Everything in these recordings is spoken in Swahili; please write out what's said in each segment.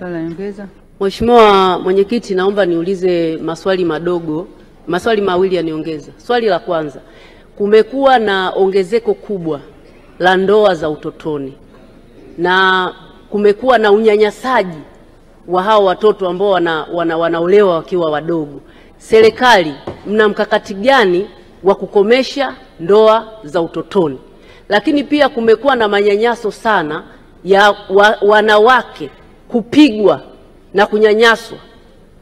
Swali la nyongeza. Mheshimiwa Mwenyekiti, naomba niulize maswali mawili ya nyongeza. Swali la kwanza, kumekuwa na ongezeko kubwa la ndoa za utotoni na kumekuwa na unyanyasaji wa hao watoto ambao wanaolewa wakiwa wadogo. Serikali mna mkakati gani wa kukomesha ndoa za utotoni? Lakini pia kumekuwa na manyanyaso sana ya wanawake kupigwa na kunyanyaswa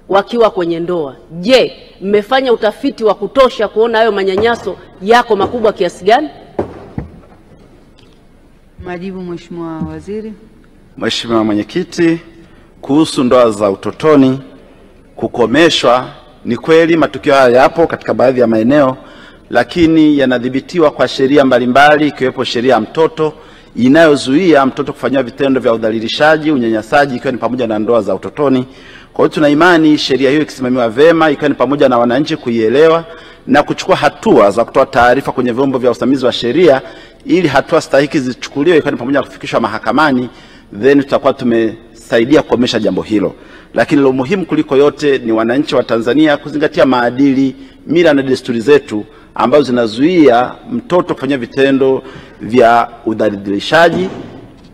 wakiwa kwenye ndoa. Je, mmefanya utafiti wa kutosha kuona hayo manyanyaso yako makubwa kiasi gani? Majibu Mheshimiwa Waziri. Mheshimiwa Mwenyekiti, kuhusu ndoa za utotoni kukomeshwa, ni kweli matukio haya yapo katika baadhi ya maeneo, lakini yanadhibitiwa kwa sheria mbalimbali ikiwepo sheria ya mtoto inayozuia mtoto kufanyia vitendo vya udhalilishaji, unyanyasaji, ikiwa ni pamoja na ndoa za utotoni. Kwa hiyo tuna imani sheria hiyo ikisimamiwa vema, ikiwa ni pamoja na wananchi kuielewa na kuchukua hatua za kutoa taarifa kwenye vyombo vya usimamizi wa sheria ili hatua stahiki zichukuliwe, ikiwa ni pamoja na kufikishwa mahakamani, then tutakuwa tumesaidia kukomesha jambo hilo. Lakini lo muhimu kuliko yote ni wananchi wa Tanzania kuzingatia maadili, mila na desturi zetu ambazo zinazuia mtoto kufanya vitendo vya udhalilishaji,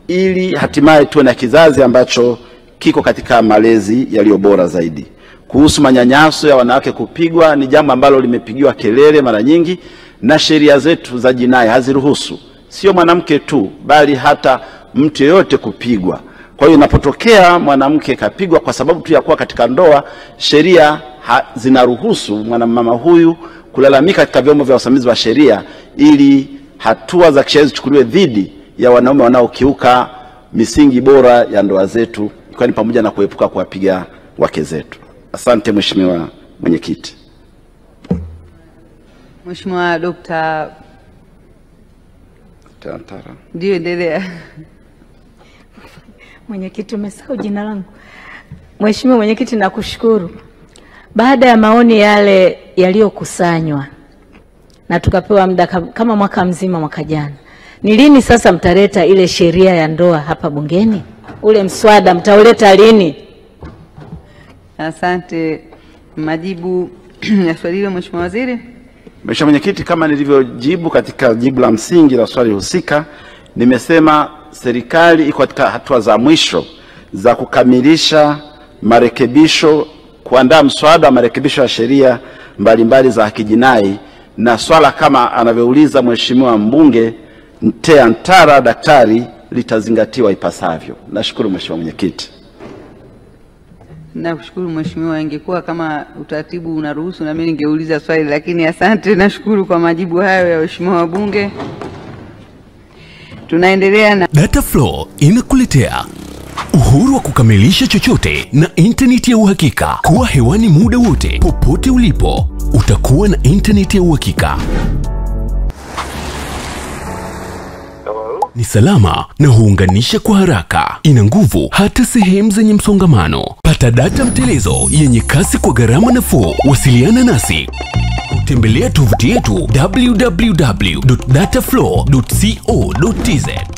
ili hatimaye tuwe na kizazi ambacho kiko katika malezi yaliyo bora zaidi. Kuhusu manyanyaso ya wanawake kupigwa, ni jambo ambalo limepigiwa kelele mara nyingi, na sheria zetu za jinai haziruhusu, sio mwanamke tu bali hata mtu yeyote kupigwa. Kwa hiyo inapotokea mwanamke kapigwa kwa sababu tu ya kuwa katika ndoa, sheria zinaruhusu mwanamama huyu kulalamika katika vyombo vya usimamizi wa sheria ili hatua za kisheria zichukuliwe dhidi ya wanaume wanaokiuka misingi bora ya ndoa zetu, ikiwa ni pamoja na kuepuka kuwapiga wake zetu. Asante Mheshimiwa Mwenyekiti. Mheshimiwa Dr. Tantara. Ndio, endelea. Mwenyekiti, umesahau jina langu. Mheshimiwa Mwenyekiti, nakushukuru. Baada ya maoni yale yaliyokusanywa na tukapewa muda kama mwaka mzima mwaka jana, ni lini sasa mtaleta ile sheria ya ndoa hapa bungeni? Ule mswada mtauleta lini? Asante. Majibu ya swali hilo Mheshimiwa Waziri. Mheshimiwa Mwenyekiti, kama nilivyojibu katika jibu la msingi la swali husika, nimesema serikali iko katika hatua za mwisho za kukamilisha marekebisho, kuandaa mswada wa marekebisho ya sheria mbalimbali za haki jinai, na swala kama anavyouliza Mheshimiwa mbunge Tantara daktari litazingatiwa ipasavyo. Nashukuru Mheshimiwa Mwenyekiti. Nakushukuru Mheshimiwa, ingekuwa kama utaratibu unaruhusu na mimi ningeuliza swali, lakini asante, nashukuru kwa majibu hayo ya Mheshimiwa wabunge. Tunaendelea na Dataflow inakuletea uhuru wa kukamilisha chochote na internet ya uhakika. Kuwa hewani muda wote, popote ulipo, utakuwa na internet ya uhakika. Ni salama na huunganisha kwa haraka. Ina nguvu hata sehemu zenye msongamano. Pata data mtelezo yenye kasi kwa gharama nafuu. Wasiliana nasi. Tembelea tovuti yetu www.dataflow.co.tz.